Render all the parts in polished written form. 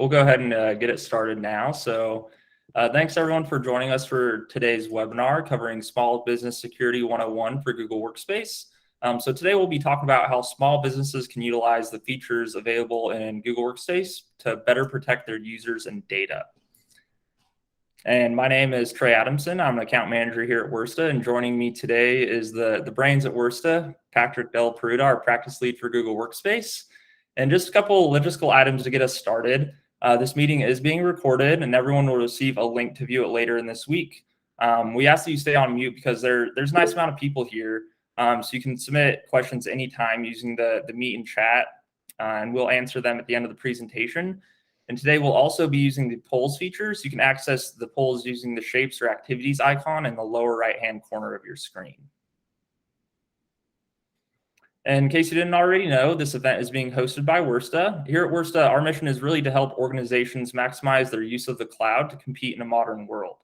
We'll go ahead and get it started now. So thanks everyone for joining us for today's webinar covering Small Business Security 101 for Google Workspace. So today we'll be talking about how small businesses can utilize the features available in Google Workspace to better protect their users and data. And my name is Trey Adamson. I'm an account manager here at Worsta, and joining me today is the brains at Worsta, Patrick Del Peruta, our practice lead for Google Workspace. And just a couple logistical items to get us started. This meeting is being recorded, and everyone will receive a link to view it later in this week. We ask that you stay on mute because there's a nice amount of people here, so you can submit questions anytime using the meet and chat, and we'll answer them at the end of the presentation. And today we'll also be using the polls feature, so you can access the polls using the shapes or activities icon in the lower right-hand corner of your screen. And in case you didn't already know, this event is being hosted by Worsta. Here at Worsta, our mission is really to help organizations maximize their use of the cloud to compete in a modern world.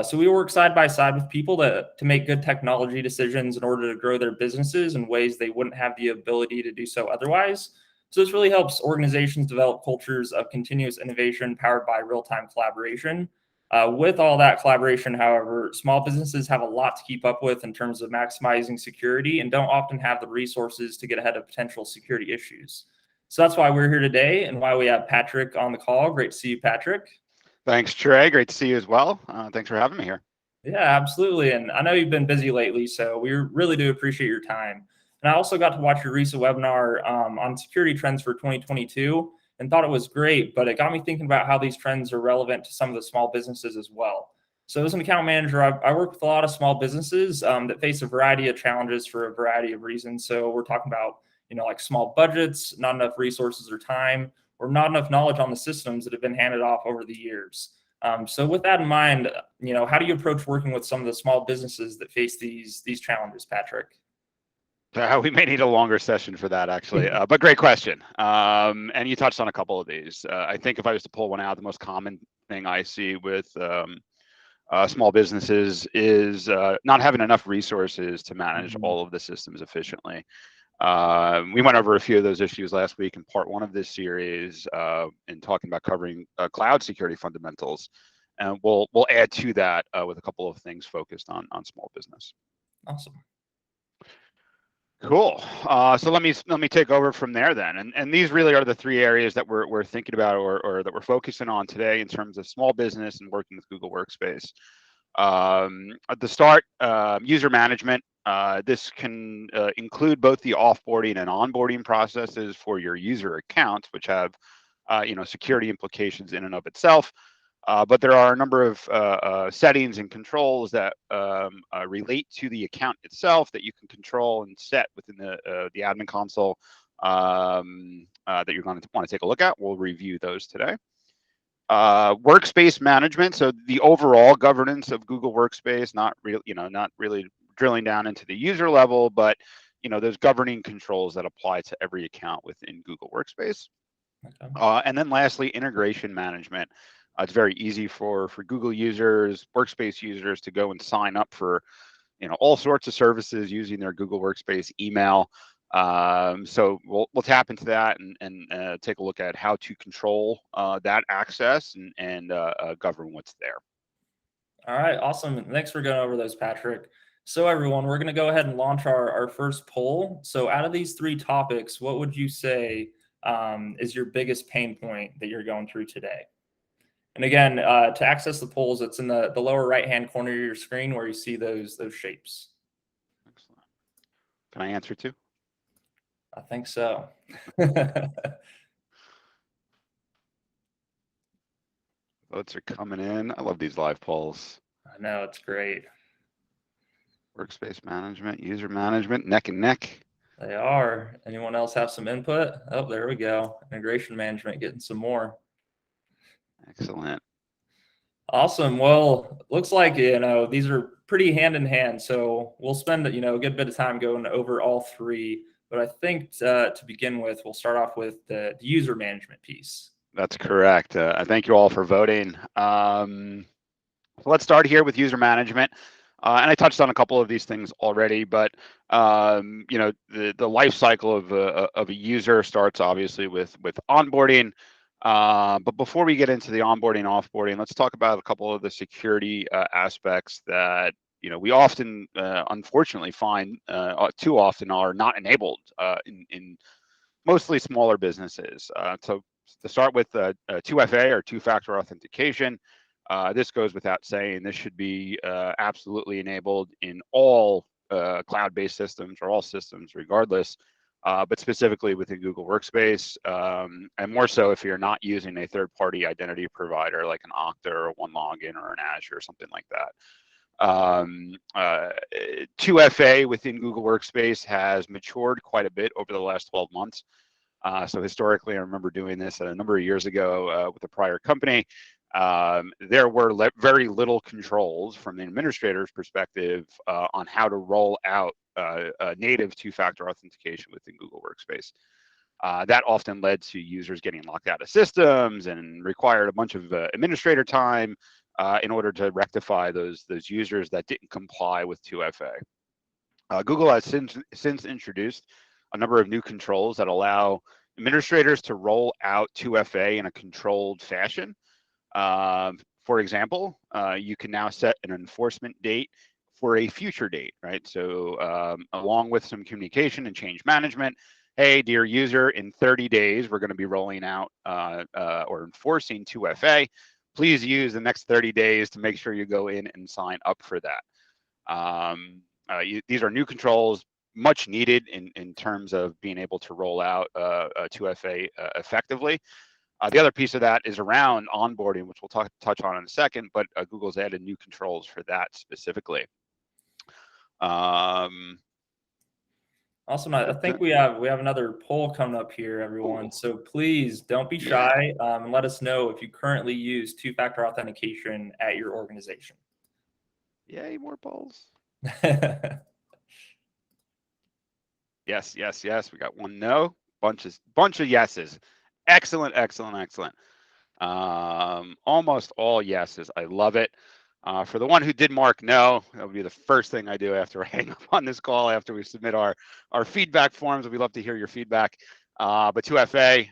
So we work side by side with people to make good technology decisions in order to grow their businesses in ways they wouldn't have the ability to do so otherwise. So this really helps organizations develop cultures of continuous innovation powered by real-time collaboration. With all that collaboration, however, small businesses have a lot to keep up with in terms of maximizing security and don't often have the resources to get ahead of potential security issues. So that's why we're here today and why we have Patrick on the call. Great to see you, Patrick. Thanks, Trey. Great to see you as well. Thanks for having me here. Yeah, absolutely. And I know you've been busy lately, so we really do appreciate your time. And I also got to watch your recent webinar on security trends for 2022 and thought it was great, but it got me thinking about how these trends are relevant to some of the small businesses as well. So as an account manager, I work with a lot of small businesses that face a variety of challenges for a variety of reasons. So we're talking about, like small budgets, not enough resources or time, or not enough knowledge on the systems that have been handed off over the years. So with that in mind, how do you approach working with some of the small businesses that face these challenges, Patrick? We may need a longer session for that, actually, but great question. And you touched on a couple of these. I think if I was to pull one out, the most common thing I see with small businesses is not having enough resources to manage all of the systems efficiently. We went over a few of those issues last week in part one of this series in talking about covering cloud security fundamentals. And we'll add to that with a couple of things focused on small business. Awesome. Cool. So let me take over from there then. And these really are the three areas that we're thinking about or that we're focusing on today in terms of small business and working with Google Workspace. At the start, user management. This can include both the offboarding and onboarding processes for your user accounts, which have security implications in and of itself. But there are a number of settings and controls that relate to the account itself that you can control and set within the admin console that you're going to want to take a look at. We'll review those today. Workspace management, so the overall governance of Google Workspace, not really drilling down into the user level, but those governing controls that apply to every account within Google Workspace. Okay. And then lastly, integration management. It's very easy for Google users, Workspace users to go and sign up for, all sorts of services using their Google Workspace email. So we'll tap into that and take a look at how to control that access and govern what's there. All right, awesome. Thanks for going over those, Patrick. So everyone, we're going to go ahead and launch our first poll. So out of these three topics, what would you say is your biggest pain point that you're going through today? And again, to access the polls, it's in the lower right-hand corner of your screen where you see those shapes. Excellent. Can I answer too? I think so. Votes are coming in. I love these live polls. I know, it's great. Workspace management, user management, neck and neck. They are. Anyone else have some input? Oh, there we go. Integration management getting some more. Excellent. Awesome. Well, looks like, these are pretty hand in hand. So we'll spend, a good bit of time going over all three. But I think to begin with, we'll start off with the user management piece. That's correct. I thank you all for voting. So let's start here with user management. And I touched on a couple of these things already, but the life cycle of a user starts obviously with onboarding. But before we get into the onboarding, offboarding, let's talk about a couple of the security aspects that we often, unfortunately, find too often are not enabled in mostly smaller businesses. So to start with, 2FA or two-factor authentication. This goes without saying. This should be absolutely enabled in all cloud-based systems or all systems, regardless. But specifically within Google Workspace, and more so if you're not using a third-party identity provider like an Okta or OneLogin or an Azure or something like that. 2FA within Google Workspace has matured quite a bit over the last 12 months. So historically, I remember doing this a number of years ago with a prior company. There were very little controls from the administrator's perspective on how to roll out native two-factor authentication within Google Workspace. That often led to users getting locked out of systems and required a bunch of administrator time in order to rectify those users that didn't comply with 2FA. Google has since introduced a number of new controls that allow administrators to roll out 2FA in a controlled fashion. For example, you can now set an enforcement date for a future date, right? So along with some communication and change management, hey, dear user, in 30 days, we're going to be rolling out or enforcing 2FA. Please use the next 30 days to make sure you go in and sign up for that. These are new controls, much needed in terms of being able to roll out 2FA effectively. The other piece of that is around onboarding, which we'll touch on in a second, but Google's added new controls for that specifically. Awesome. I think we have another poll coming up here, everyone. So please don't be shy and let us know if you currently use two-factor authentication at your organization. Yay, more polls. Yes. We got one no, bunch of yeses. Excellent. Almost all yeses. I love it. For the one who did mark no, that would be the first thing I do after I hang up on this call, after we submit our feedback forms. We'd love to hear your feedback. But 2FA,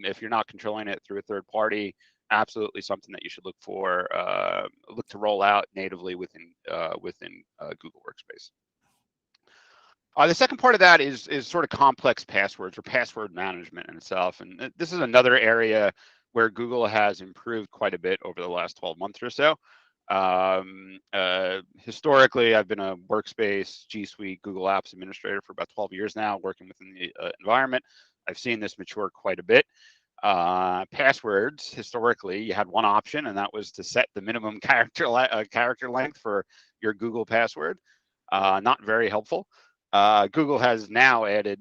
if you're not controlling it through a third party, absolutely something that you should look to roll out natively within Google Workspace. The second part of that is sort of complex passwords or password management in itself. And this is another area where Google has improved quite a bit over the last 12 months or so. Historically, I've been a Workspace, G Suite, Google Apps administrator for about 12 years now, working within the environment. I've seen this mature quite a bit. Passwords, historically, you had one option, and that was to set the minimum character length for your Google password. Not very helpful. Google has now added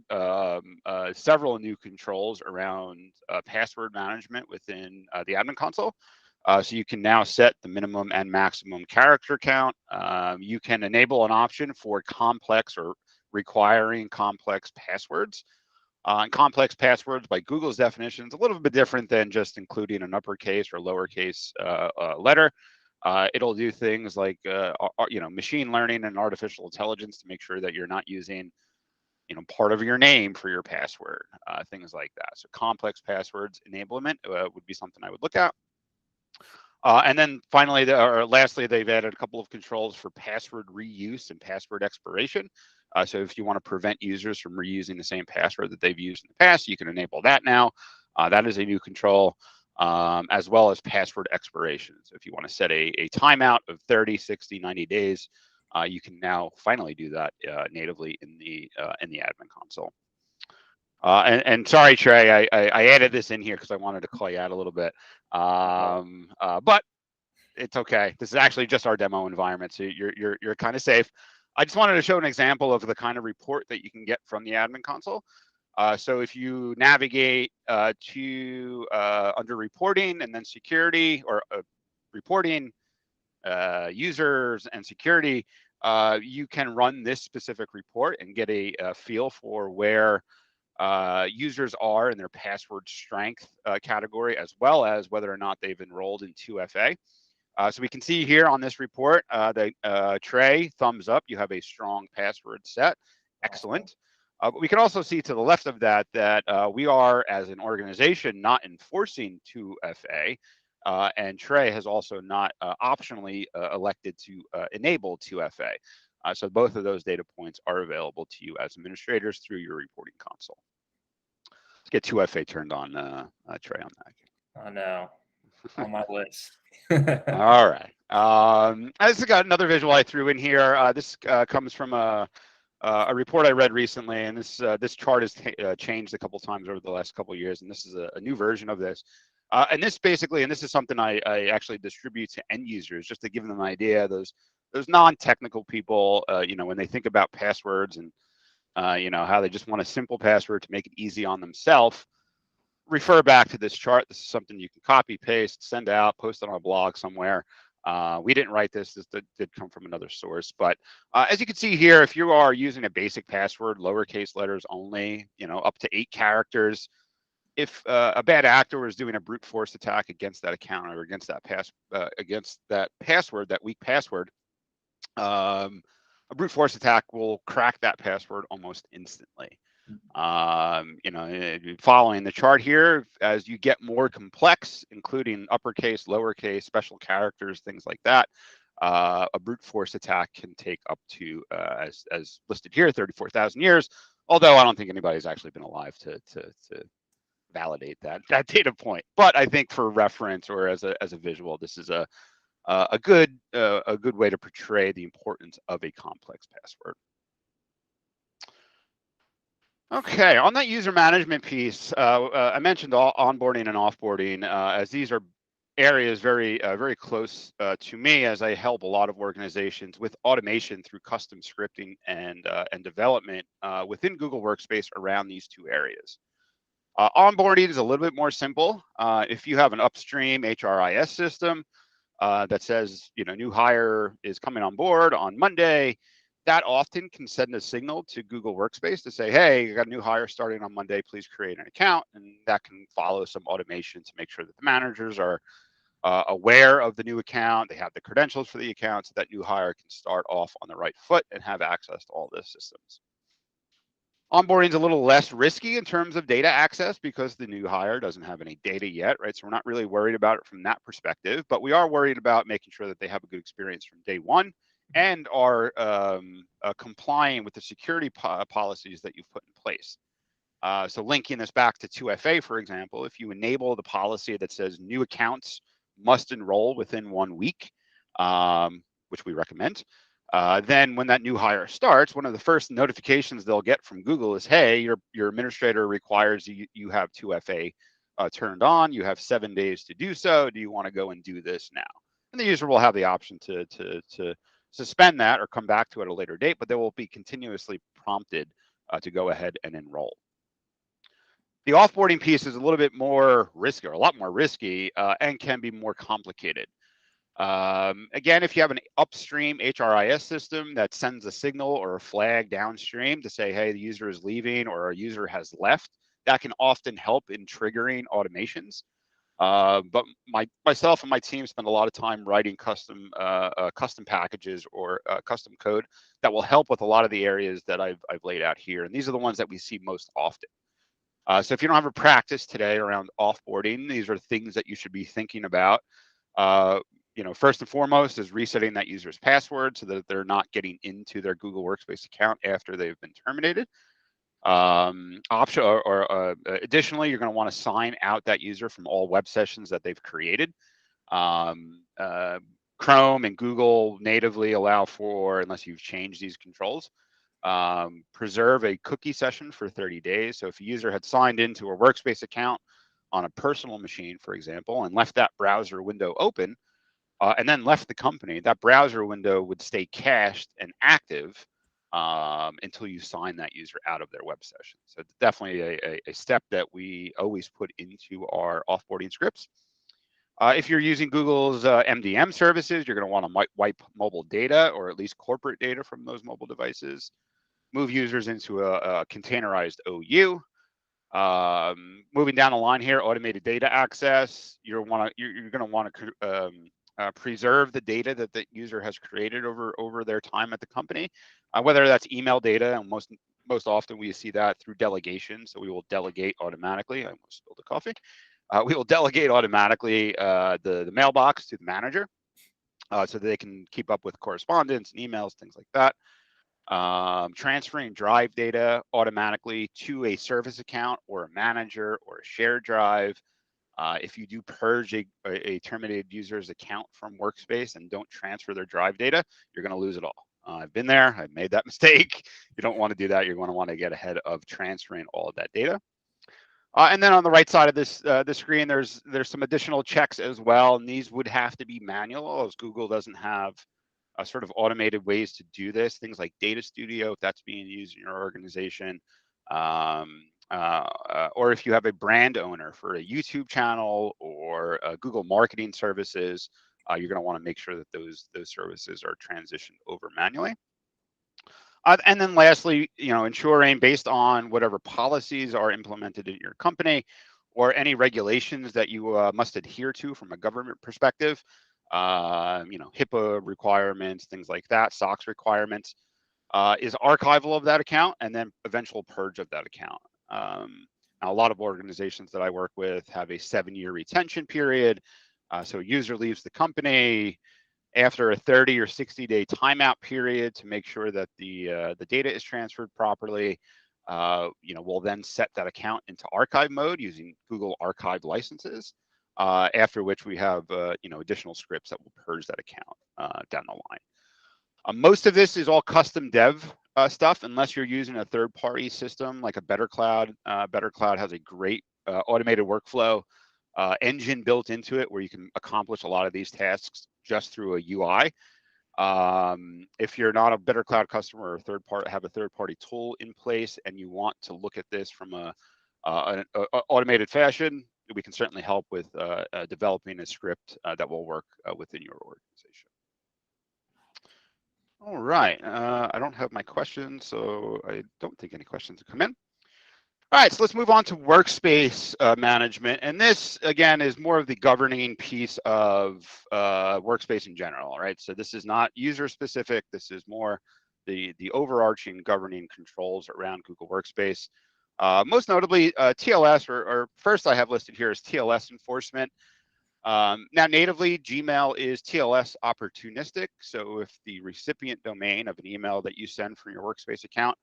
several new controls around password management within the admin console. So you can now set the minimum and maximum character count. You can enable an option for complex or requiring complex passwords. And complex passwords, by Google's definition, is a little bit different than just including an uppercase or lowercase letter. It'll do things like machine learning and artificial intelligence to make sure that you're not using part of your name for your password, things like that. So complex passwords enablement would be something I would look at. And then finally, lastly, they've added a couple of controls for password reuse and password expiration. So if you want to prevent users from reusing the same password that they've used in the past, you can enable that now. That is a new control. As well as password expiration. So if you want to set a timeout of 30, 60, 90 days, you can now finally do that natively in the admin console. And sorry, Trey, I added this in here because I wanted to call you out a little bit. But it's okay. This is actually just our demo environment, so you're kind of safe. I just wanted to show an example of the kind of report that you can get from the admin console. So if you navigate to under reporting and then security, or reporting, users and security, you can run this specific report and get a feel for where users are in their password strength category, as well as whether or not they've enrolled in 2FA. So we can see here on this report, Trey, thumbs up, you have a strong password set. Excellent. But we can also see to the left of that we are, as an organization, not enforcing 2FA, and Trey has also not optionally elected to enable 2FA. So both of those data points are available to you as administrators through your reporting console. Let's get 2FA turned on, Trey, on that. I know, on my list. All right. This has got another visual I threw in here. This comes from a report I read recently, and this chart has changed a couple times over the last couple of years, and this is a new version of this. And this basically, and this is something I actually distribute to end users just to give them an idea. Those non-technical people, when they think about passwords and how they just want a simple password to make it easy on themselves, refer back to this chart. This is something you can copy, paste, send out, post on our blog somewhere. We didn't write this. This did come from another source. But as you can see here, if you are using a basic password, lowercase letters only, up to 8 characters, if a bad actor is doing a brute force attack against that account or against that password, that weak password, a brute force attack will crack that password almost instantly. Following the chart here, as you get more complex, including uppercase, lowercase, special characters, things like that, a brute force attack can take up to, as listed here, 34,000 years. Although I don't think anybody's actually been alive to validate that data point. But I think for reference or as a visual, this is a good way to portray the importance of a complex password. Okay, on that user management piece, I mentioned onboarding and offboarding, as these are areas very close to me, as I help a lot of organizations with automation through custom scripting and development within Google Workspace around these two areas. Onboarding is a little bit more simple. If you have an upstream HRIS system that says, new hire is coming on board on Monday, that often can send a signal to Google Workspace to say, hey, you got a new hire starting on Monday, please create an account. And that can follow some automation to make sure that the managers are aware of the new account, they have the credentials for the account, so that new hire can start off on the right foot and have access to all the systems. Onboarding is a little less risky in terms of data access because the new hire doesn't have any data yet, right? So we're not really worried about it from that perspective, but we are worried about making sure that they have a good experience from day one and are complying with the security policies that you've put in place. So linking this back to 2FA, for example, if you enable the policy that says new accounts must enroll within 1 week, which we recommend, then when that new hire starts, one of the first notifications they'll get from Google is, hey, your administrator requires you have 2FA turned on. You have 7 days to do so. Do you want to go and do this now? And the user will have the option to suspend that or come back to it at a later date, but they will be continuously prompted to go ahead and enroll. The offboarding piece is a little bit more risky, or a lot more risky, and can be more complicated. Again, if you have an upstream HRIS system that sends a signal or a flag downstream to say, hey, the user is leaving or a user has left, that can often help in triggering automations. But myself and my team spend a lot of time writing custom packages or custom code that will help with a lot of the areas that I've laid out here. And these are the ones that we see most often. So if you don't have a practice today around offboarding, these are things that you should be thinking about. First and foremost is resetting that user's password so that they're not getting into their Google Workspace account after they've been terminated. Additionally, you're going to want to sign out that user from all web sessions that they've created. Chrome and Google natively allow for, unless you've changed these controls, preserve a cookie session for 30 days. So if a user had signed into a Workspace account on a personal machine, for example, and left that browser window open, and then left the company, that browser window would stay cached and active until you sign that user out of their web session. So it's definitely a step that we always put into our offboarding scripts. If you're using Google's MDM services, you're going to want to wipe mobile data or at least corporate data from those mobile devices. Move users into a containerized OU. Moving down the line here, automated data access. You're going to want to preserve the data that the user has created over their time at the company, whether that's email data, and most most often we see that through delegation. So we will delegate automatically. I almost spilled the coffee. We will delegate automatically the mailbox to the manager so that they can keep up with correspondence and emails, things like that. Transferring drive data automatically to a service account or a manager or a shared drive. If you do purge a terminated user's account from Workspace and don't transfer their drive data, you're going to lose it all. I've been there. I've made that mistake. You don't want to do that. You're going to want to get ahead of transferring all of that data. And then on the right side of this the screen, there's some additional checks as well, and these would have to be manual, as Google doesn't have sort of automated ways to do this. Things like Data Studio, if that's being used in your organization, or if you have a brand owner for a YouTube channel or Google Marketing Services, you're going to want to make sure that those services are transitioned over manually. And then lastly, ensuring based on whatever policies are implemented in your company or any regulations that you must adhere to from a government perspective, HIPAA requirements, things like that, SOX requirements, is archival of that account and then eventual purge of that account. Now, a lot of organizations that I work with have a 7-year retention period. So a user leaves the company after a 30 or 60-day timeout period to make sure that the data is transferred properly. We'll then set that account into archive mode using Google Archive licenses. After which we have additional scripts that will purge that account down the line. Most of this is all custom dev stuff, unless you're using a third-party system like a Better Cloud. Better Cloud has a great automated workflow engine built into it where you can accomplish a lot of these tasks just through a UI. If you're not a Better Cloud customer or have a third-party tool in place and you want to look at this from an automated fashion, we can certainly help with developing a script that will work within your organization. All right, I don't have my questions, so I don't think any questions have come in. All right, so let's move on to workspace management. And this, again, is more of the governing piece of workspace in general, right? So this is not user specific. This is more the overarching governing controls around Google Workspace. Most notably, TLS, or first I have listed here is TLS enforcement. Now, natively, Gmail is TLS opportunistic. So if the recipient domain of an email that you send from your Workspace account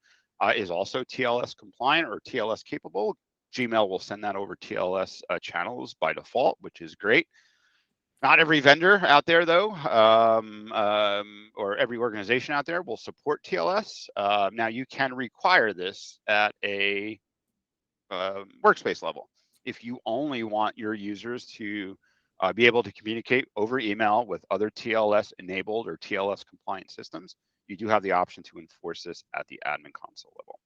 is also TLS compliant or TLS capable, Gmail will send that over TLS channels by default, which is great. Not every vendor out there, though, or every organization out there will support TLS. Now, you can require this at a workspace level. If you only want your users to be able to communicate over email with other TLS enabled or TLS compliant systems, you do have the option to enforce this at the admin console level.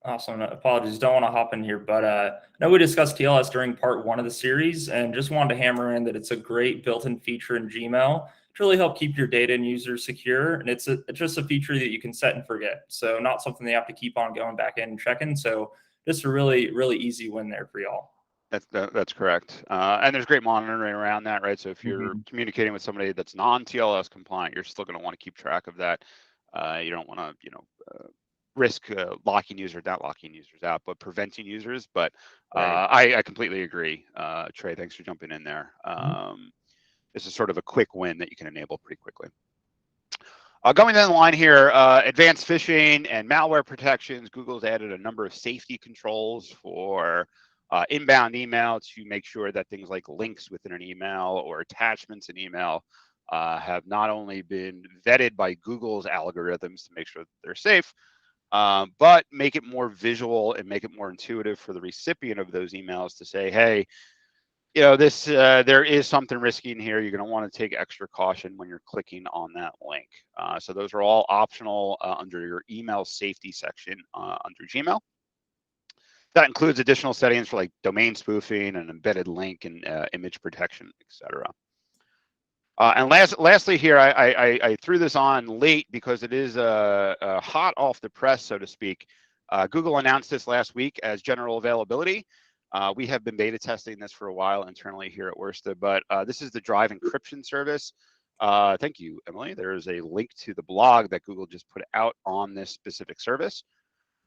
Awesome. Apologies, don't want to hop in here, but I know we discussed TLS during part 1 of the series, and just wanted to hammer in that it's a great built-in feature in Gmail to really help keep your data and users secure. And it's just a feature that you can set and forget. So not something they have to keep on going back in and checking. So just a really, really easy win there for y'all. That's correct. And there's great monitoring around that, right? So if you're communicating with somebody that's non-TLS compliant, you're still going to want to keep track of that. You don't want to, risk locking users, not locking users out, but preventing users. But right. I completely agree. Trey, thanks for jumping in there. This is sort of a quick win that you can enable pretty quickly. Going down the line here, advanced phishing and malware protections. Google's added a number of safety controls for inbound email to make sure that things like links within an email or attachments in email have not only been vetted by Google's algorithms to make sure that they're safe, but make it more visual and make it more intuitive for the recipient of those emails to say, hey, this there is something risky in here. You're going to want to take extra caution when you're clicking on that link. So those are all optional under your email safety section under Gmail. That includes additional settings for like domain spoofing and embedded link and image protection, etc. And lastly here, I threw this on late because it is hot off the press, so to speak. Google announced this last week as general availability. We have been beta testing this for a while internally here at Worsted, but this is the Drive encryption service. Thank you, Emily. There is a link to the blog that Google just put out on this specific service.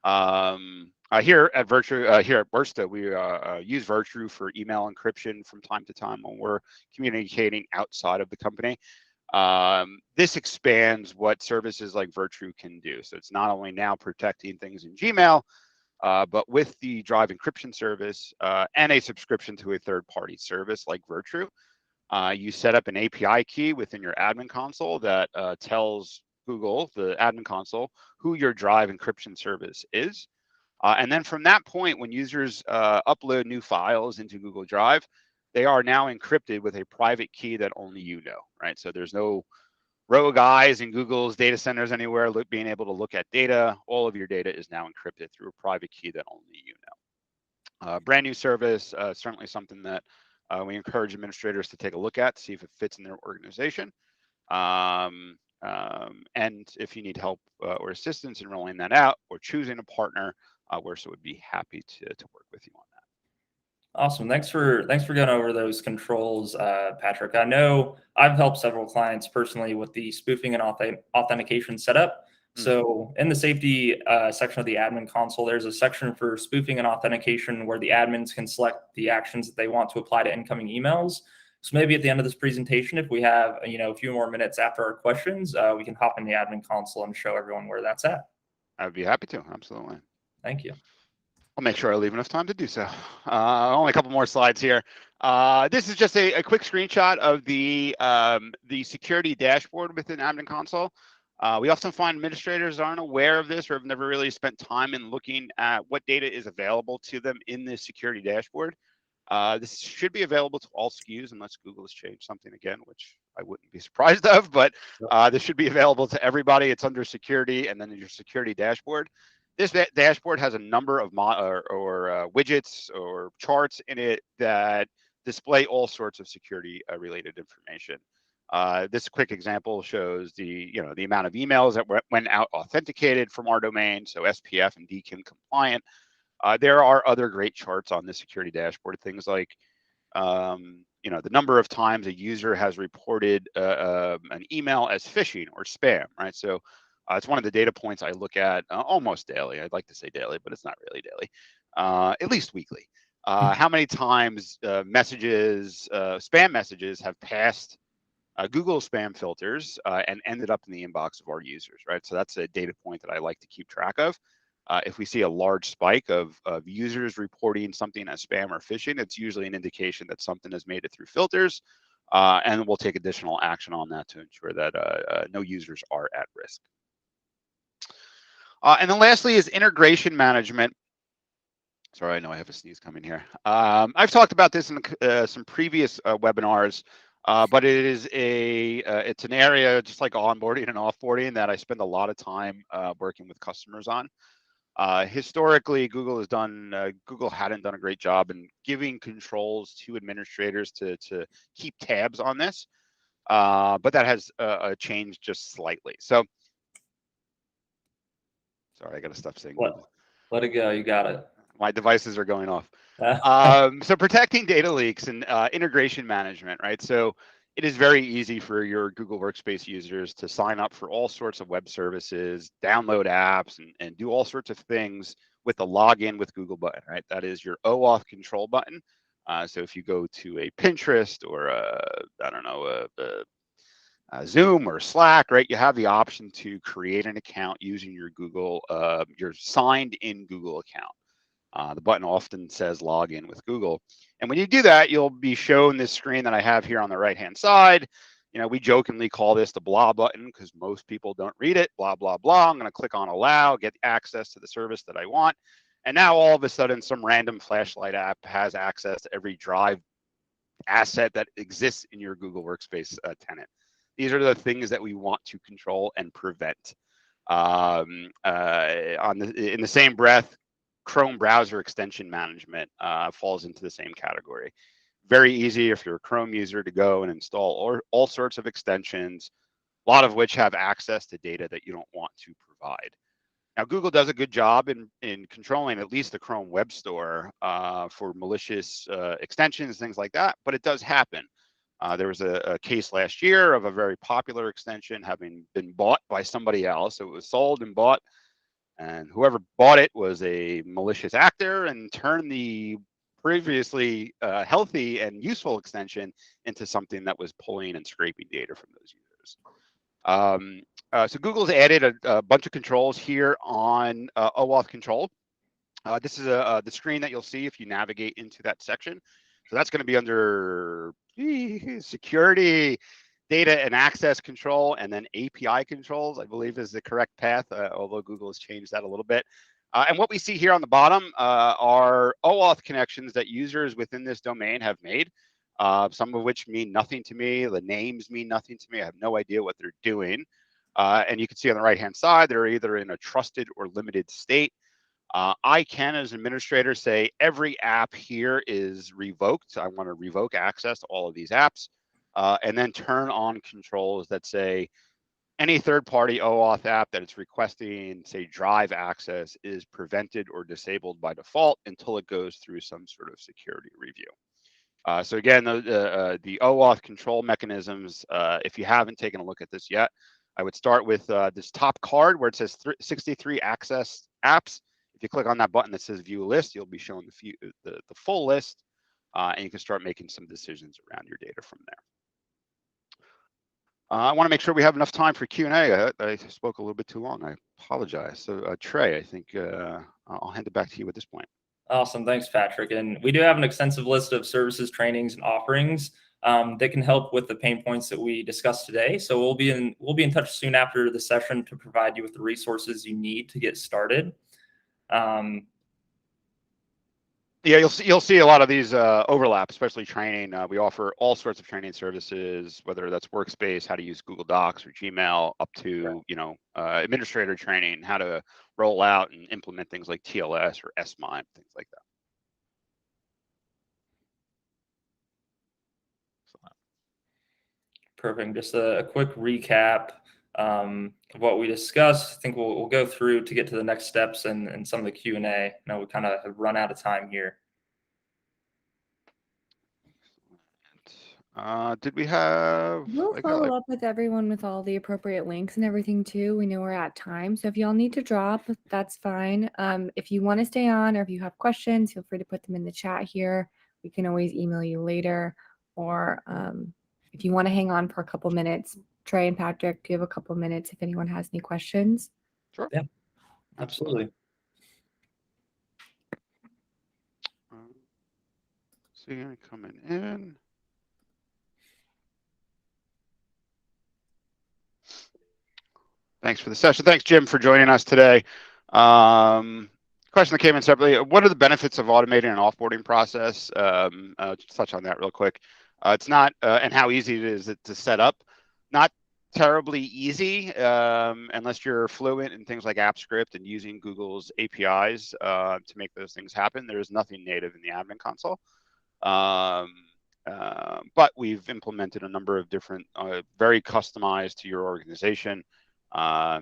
Here at Worsta, we use Virtue for email encryption from time to time when we're communicating outside of the company. This expands what services like Virtue can do. So it's not only now protecting things in Gmail, but with the Drive encryption service and a subscription to a third-party service like Virtue, you set up an API key within your admin console that tells Google, the admin console, who your Drive encryption service is. And then from that point, when users upload new files into Google Drive, they are now encrypted with a private key that only you know, right? So there's no rogue eyes in Google's data centers anywhere being able to look at data. All of your data is now encrypted through a private key that only you know. Brand new service, certainly something that we encourage administrators to take a look at, see if it fits in their organization. And if you need help or assistance in rolling that out or choosing a partner, Worsta would be happy to work with you on that. Awesome. Thanks for going over those controls, Patrick. I know I've helped several clients personally with the spoofing and authentication setup. So in the safety section of the admin console, there's a section for spoofing and authentication where the admins can select the actions that they want to apply to incoming emails. So maybe at the end of this presentation, if we have a few more minutes after our questions, we can hop in the admin console and show everyone where that's at. I'd be happy to. Absolutely. Thank you. I'll make sure I leave enough time to do so. Only a couple more slides here. This is just a quick screenshot of the security dashboard within admin console. We often find administrators aren't aware of this or have never really spent time in looking at what data is available to them in this security dashboard. This should be available to all SKUs unless Google has changed something again, which I wouldn't be surprised of, but this should be available to everybody. It's under security and then your security dashboard. This dashboard has a number of widgets or charts in it that display all sorts of security related information. This quick example shows the amount of emails that went out authenticated from our domain, so SPF and DKIM compliant. There are other great charts on the security dashboard, things like the number of times a user has reported an email as phishing or spam, right? So it's one of the data points I look at almost daily. I'd like to say daily, but it's not really daily, at least weekly. How many times spam messages have passed Google spam filters and ended up in the inbox of our users, right? So that's a data point that I like to keep track of. If we see a large spike of users reporting something as spam or phishing, it's usually an indication that something has made it through filters, and we'll take additional action on that to ensure that no users are at risk. And then lastly is integration management. Sorry, I know I have a sneeze coming here. I've talked about this in some previous webinars, but it's an area just like onboarding and offboarding that I spend a lot of time working with customers on. Historically, Google hadn't done a great job in giving controls to administrators to keep tabs on this, but that has changed just slightly. So. Sorry, I got to stop saying Google. Let it go. You got it. My devices are going off. So protecting data leaks and integration management, right? So it is very easy for your Google Workspace users to sign up for all sorts of web services, download apps, and do all sorts of things with the login with Google button, right? That is your OAuth Control button. So if you go to a Pinterest or Zoom or Slack, right? You have the option to create an account using your your signed in Google account. The button often says login with Google. And when you do that, you'll be shown this screen that I have here on the right-hand side. We jokingly call this the blah button because most people don't read it, blah, blah, blah. I'm going to click on allow, get access to the service that I want. And now all of a sudden, some random flashlight app has access to every Drive asset that exists in your Google Workspace tenant. These are the things that we want to control and prevent. In the same breath, Chrome browser extension management falls into the same category. Very easy if you're a Chrome user to go and install all sorts of extensions, a lot of which have access to data that you don't want to provide. Now, Google does a good job in controlling at least the Chrome Web Store for malicious extensions, things like that, but it does happen. There was a case last year of a very popular extension having been bought by somebody else. It was sold and bought, And whoever bought it was a malicious actor and turned the previously healthy and useful extension into something that was pulling and scraping data from those users. So Google's added a bunch of controls here on OAuth Control. This is the screen that you'll see if you navigate into that section. So that's going to be under security, data and access control, and then API controls, I believe is the correct path, although Google has changed that a little bit. And what we see here on the bottom are OAuth connections that users within this domain have made, some of which mean nothing to me. The names mean nothing to me. I have no idea what they're doing. And you can see on the right-hand side, they're either in a trusted or limited state. I can, as an administrator, say every app here is revoked. I want to revoke access to all of these apps, and then turn on controls that say any third-party OAuth app that it's requesting, say, drive access is prevented or disabled by default until it goes through some sort of security review. So again, the OAuth control mechanisms, if you haven't taken a look at this yet, I would start with this top card where it says 63 access apps. If you click on that button that says view list, you'll be shown the full list, and you can start making some decisions around your data from there. I want to make sure we have enough time for Q&A. I spoke a little bit too long. I apologize. So Trey, I think I'll hand it back to you at this point. Awesome. Thanks, Patrick. And we do have an extensive list of services, trainings, and offerings that can help with the pain points that we discussed today. So we'll be in touch soon after the session to provide you with the resources you need to get started. Yeah, you'll see a lot of these overlap, especially training. We offer all sorts of training services, whether that's Workspace, how to use Google Docs or Gmail, up to administrator training, how to roll out and implement things like TLS or SMIME, things like that. Perfect. Just a quick recap of what we discussed. I think we'll go through to get to the next steps and some of the Q&A. Now we kind of have run out of time here. Did we have? We'll follow up with everyone with all the appropriate links and everything too. We know we're at time, so if y'all need to drop, that's fine. If you want to stay on or if you have questions, feel free to put them in the chat here. We can always email you later, or if you want to hang on for a couple minutes, Trey and Patrick, do you have a couple minutes if anyone has any questions? Sure. Yeah, absolutely. See you coming in. Thanks for the session. Thanks, Jim, for joining us today. Question that came in separately: what are the benefits of automating an offboarding process? Just touch on that real quick. It's not, and how easy it is to set up. Not terribly easy unless you're fluent in things like AppScript and using Google's APIs to make those things happen. There's nothing native in the admin console. But we've implemented a number of different, very customized to your organization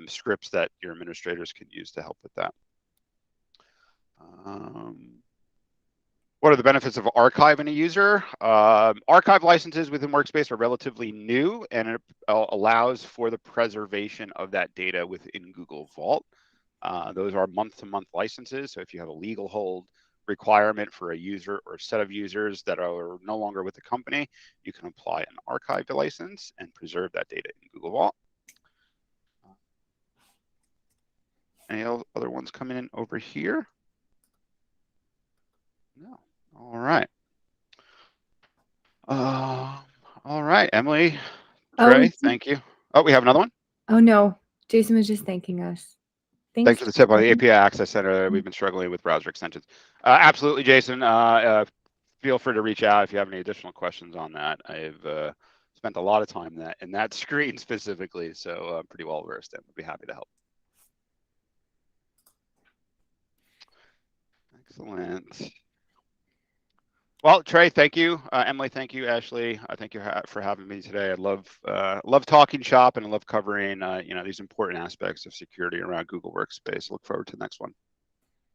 scripts that your administrators can use to help with that. What are the benefits of archiving a user? Archive licenses within Workspace are relatively new, and it allows for the preservation of that data within Google Vault. Those are month-to-month licenses. So if you have a legal hold requirement for a user or a set of users that are no longer with the company, you can apply an archive license and preserve that data in Google Vault. Any other ones coming in over here? No. All right. All right, Emily, Trey, thank you. Oh, we have another one? Oh, no. Jason was just thanking us. Thanks for the tip on the API Access Center. We've been struggling with browser extensions. Absolutely, Jason. Feel free to reach out if you have any additional questions on that. I've spent a lot of time in that screen specifically, so I'm pretty well versed in. I'd be happy to help. Excellent. Well, Trey, thank you. Emily, thank you. Ashley, thank you for having me today. I love talking shop, and I love covering these important aspects of security around Google Workspace. Look forward to the next one.